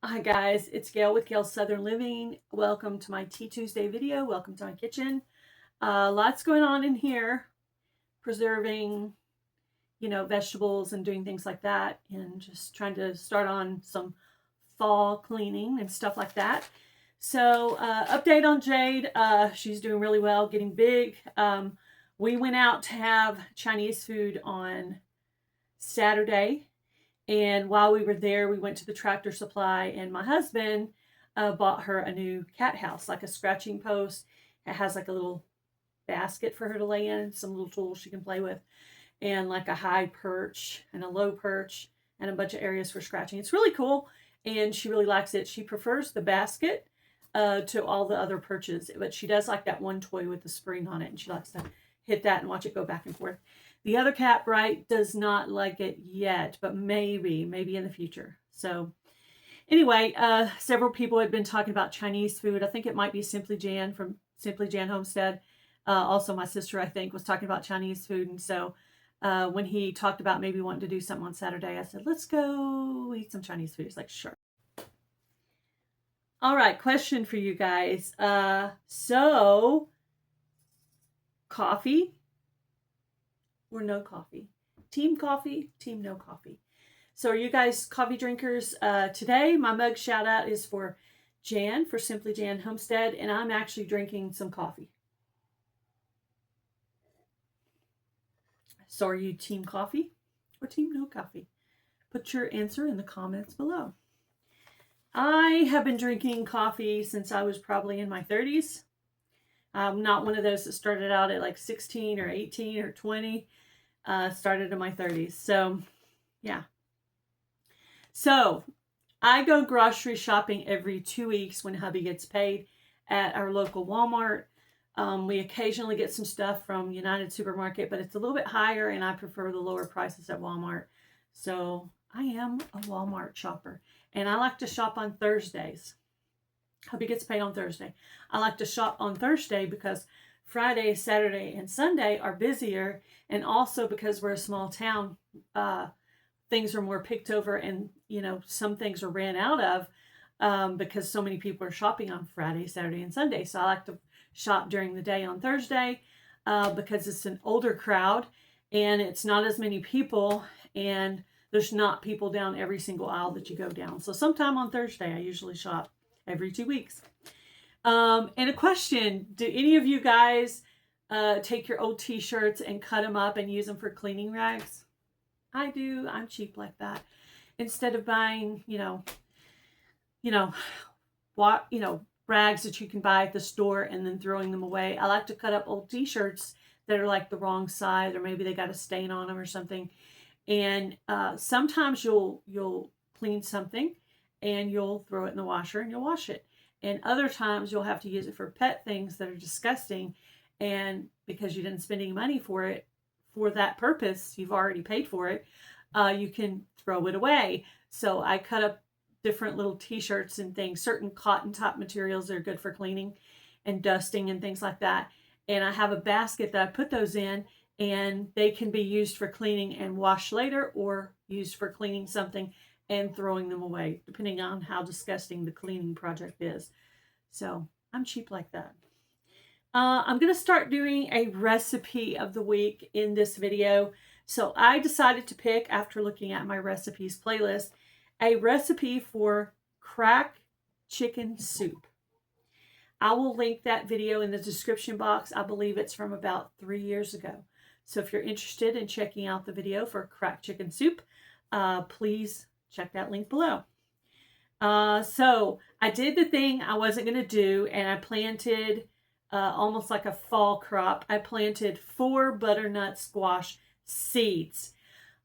Hi guys, it's Gail with Gail's Southern Living. Welcome to my Tea Tuesday video. Welcome to my kitchen. Lots going on in here, preserving, vegetables and doing things like that, and just trying to start on some fall cleaning and stuff like that. So update on Jade. She's doing really well, getting big. We went out to have Chinese food on Saturday. And while we were there, we went to the Tractor Supply, and my husband bought her a new cat house, like a scratching post. It has like a little basket for her to lay in, some little tools she can play with, and like a high perch and a low perch and a bunch of areas for scratching. It's really cool, and she really likes it. She prefers the basket to all the other perches, but she does like that one toy with the spring on it, and she likes to hit that and watch it go back and forth. The other cat, Bright, does not like it yet, but maybe in the future. So anyway, several people had been talking about Chinese food. I think it might be Simply Jan from Simply Jan Homestead. Also, my sister, I think, was talking about Chinese food. And so when he talked about maybe wanting to do something on Saturday, I said, let's go eat some Chinese food. He's like, sure. All right, question for you guys. So coffee or no coffee? Team coffee, team no coffee. So are you guys coffee drinkers? Today, my mug shout out is for Jan, for Simply Jan Homestead, and I'm actually drinking some coffee. So are you team coffee or team no coffee? Put your answer in the comments below. I have been drinking coffee since I was probably in my 30s. I'm not one of those that started out at like 16 or 18 or 20. Started in my 30s. So, yeah. So, I go grocery shopping every 2 weeks when hubby gets paid at our local Walmart. We occasionally get some stuff from United Supermarket, but it's a little bit higher, and I prefer the lower prices at Walmart. So, I am a Walmart shopper, and I like to shop on Thursdays. Hubby gets paid on Thursday. I like to shop on Thursday because Friday, Saturday, and Sunday are busier, and also because we're a small town, things are more picked over, and some things are ran out of because so many people are shopping on Friday, Saturday, and Sunday. So I like to shop during the day on Thursday because it's an older crowd and it's not as many people, and there's not people down every single aisle that you go down. So sometime on Thursday, I usually shop every 2 weeks. And a question, do any of you guys take your old t-shirts and cut them up and use them for cleaning rags? I do. I'm cheap like that. Instead of buying, rags that you can buy at the store and then throwing them away, I like to cut up old t-shirts that are like the wrong size, or maybe they got a stain on them or something. And sometimes you'll clean something and you'll throw it in the washer and you'll wash it. And other times you'll have to use it for pet things that are disgusting. And because you didn't spend any money for it, for that purpose, you've already paid for it, you can throw it away. So I cut up different little t-shirts and things, certain cotton top materials that are good for cleaning and dusting and things like that. And I have a basket that I put those in, and they can be used for cleaning and washed later, or used for cleaning something and throwing them away, depending on how disgusting the cleaning project is. So I'm cheap like that. I'm going to start doing a recipe of the week in this video. So I decided to pick, after looking at my recipes playlist, a recipe for crack chicken soup. I will link that video in the description box. I believe it's from about 3 years ago. So if you're interested in checking out the video for crack chicken soup, please check that link below. So I did the thing I wasn't going to do, and I planted almost like a fall crop. I planted 4 butternut squash seeds.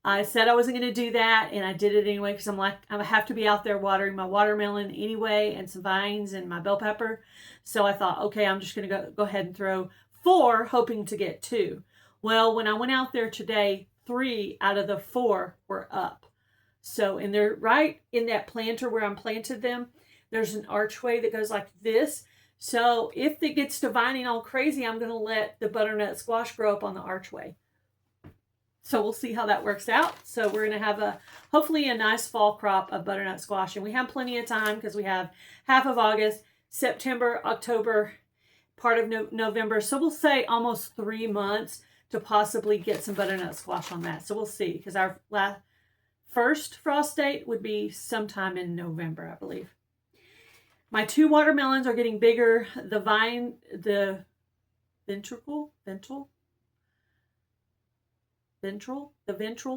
I said I wasn't going to do that, and I did it anyway because I'm like, I have to be out there watering my watermelon anyway, and some vines and my bell pepper. So I thought, okay, I'm just going to go ahead and throw 4, hoping to get 2. Well, when I went out there today, 3 out of the 4 were up. So, and they're right in that planter where I'm planted them. There's an archway that goes like this. So if it gets to vining all crazy, I'm going to let the butternut squash grow up on the archway. So we'll see how that works out. So we're going to have hopefully a nice fall crop of butternut squash. And we have plenty of time because we have half of August, September, October, part of November. So we'll say almost 3 months to possibly get some butternut squash on that. So we'll see, because our first frost date would be sometime in November, I believe. My 2 watermelons are getting bigger. The ventral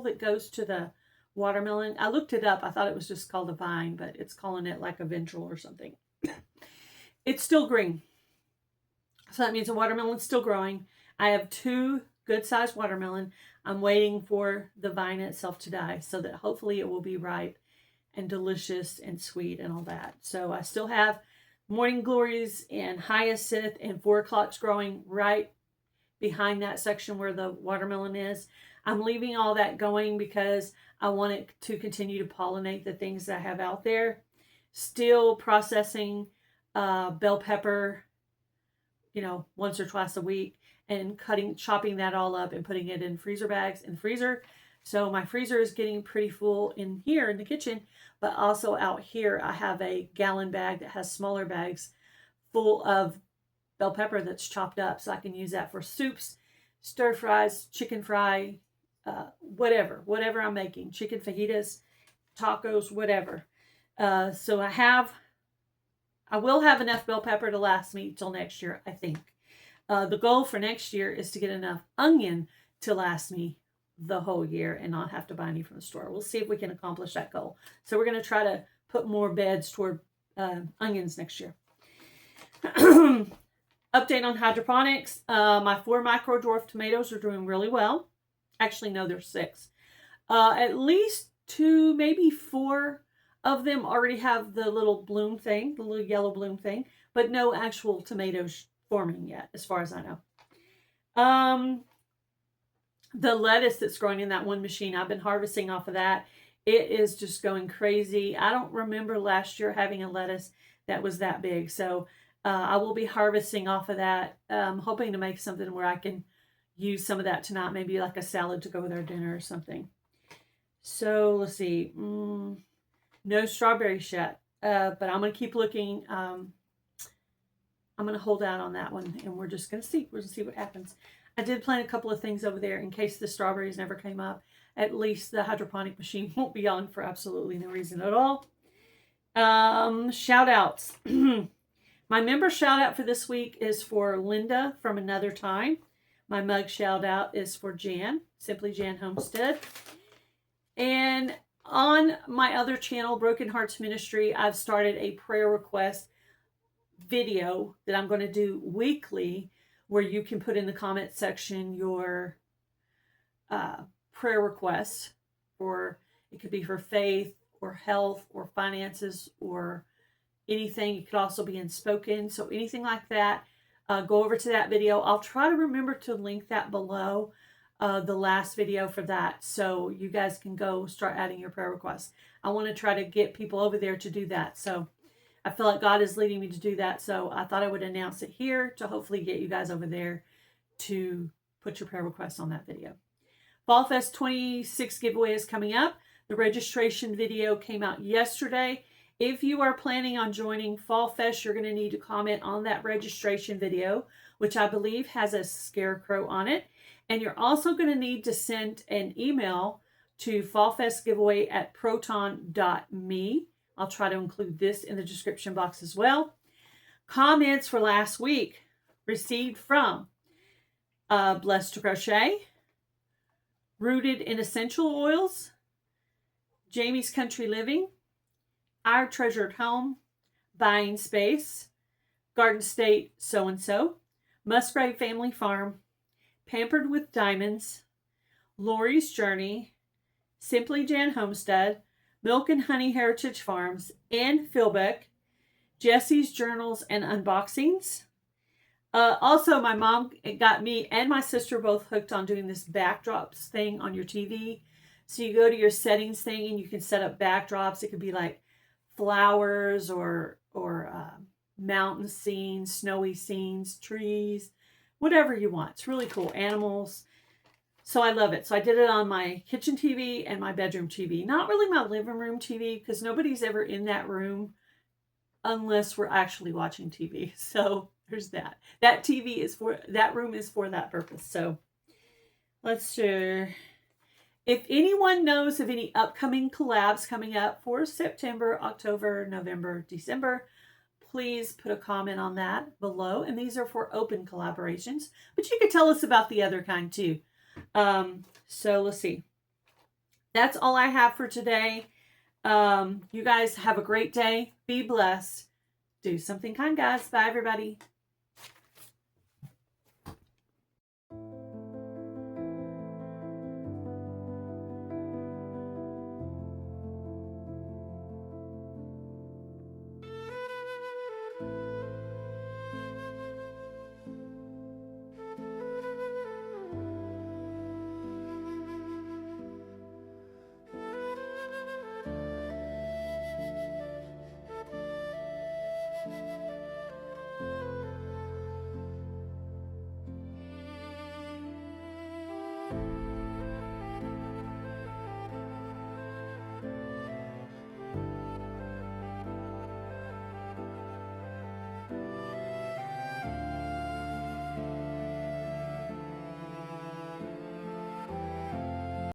that goes to the watermelon. I looked it up. I thought it was just called a vine, but it's calling it like a ventral or something. It's still green. So that means the watermelon's still growing. I have 2 good-sized watermelon. I'm waiting for the vine itself to die so that hopefully it will be ripe and delicious and sweet and all that. So I still have morning glories and hyacinth, and 4 o'clock's growing right behind that section where the watermelon is. I'm leaving all that going because I want it to continue to pollinate the things that I have out there. Still processing bell pepper, once or twice a week, and chopping that all up and putting it in freezer bags in the freezer. So my freezer is getting pretty full in here in the kitchen, but also out here I have a gallon bag that has smaller bags full of bell pepper that's chopped up, so I can use that for soups, stir fries, chicken fry, whatever I'm making, chicken fajitas, tacos, whatever. So I will have enough bell pepper to last me till next year, I think. The goal for next year is to get enough onion to last me the whole year and not have to buy any from the store. We'll see if we can accomplish that goal. So we're going to try to put more beds toward onions next year. Update on hydroponics. My 4 micro dwarf tomatoes are doing really well. Actually, no, there's 6. At least 2, maybe 4 of them already have the little bloom thing, the little yellow bloom thing, but no actual tomatoes forming yet, as far as I know. The lettuce that's growing in that one machine, I've been harvesting off of that. It is just going crazy. I don't remember last year having a lettuce that was that big. So I will be harvesting off of that. Hoping to make something where I can use some of that tonight, maybe like a salad to go with our dinner or something. So let's see. No strawberries yet, but I'm going to keep looking. I'm going to hold out on that one, and we're just going to see. We're going to see what happens. I did plant a couple of things over there in case the strawberries never came up. At least the hydroponic machine won't be on for absolutely no reason at all. Shout outs. My member shout out for this week is for Linda from Another Time. My mug shout out is for Jan, Simply Jan Homestead. And on my other channel, Broken Hearts Ministry, I've started a prayer request video that I'm going to do weekly, where you can put in the comment section your prayer requests. It could be for faith or health or finances or anything. It could also be in spoken. So anything like that, go over to that video. I'll try to remember to link that below the last video for that, so you guys can go start adding your prayer requests. I want to try to get people over there to do that. So I feel like God is leading me to do that. So I thought I would announce it here to hopefully get you guys over there to put your prayer requests on that video. Fall Fest 26 giveaway is coming up. The registration video came out yesterday. If you are planning on joining Fall Fest, you're going to need to comment on that registration video, which I believe has a scarecrow on it. And you're also going to need to send an email to fallfestgiveaway@proton.me. I'll try to include this in the description box as well. Comments for last week received from Blessed to Crochet, Rooted in Essential Oils, Jamie's Country Living, Our Treasured Home, Buying Space, Garden State So-and-so, Musgrave Family Farm, Pampered with Diamonds, Lori's Journey, Simply Jan Homestead, Milk and Honey Heritage Farms, Ann Philbeck, Jesse's Journals and Unboxings. Also, my mom got me and my sister both hooked on doing this backdrops thing on your TV. So you go to your settings thing and you can set up backdrops. It could be like flowers or mountain scenes, snowy scenes, trees, whatever you want. It's really cool. Animals. So I love it. So I did it on my kitchen TV and my bedroom TV. Not really my living room TV because nobody's ever in that room unless we're actually watching TV. So there's that. That TV is for, that room is for that purpose. So let's see. If anyone knows of any upcoming collabs coming up for September, October, November, December, please put a comment on that below. And these are for open collaborations, but you could tell us about the other kind too. So let's see. That's all I have for today. You guys have a great day. Be blessed. Do something kind, guys. Bye, everybody.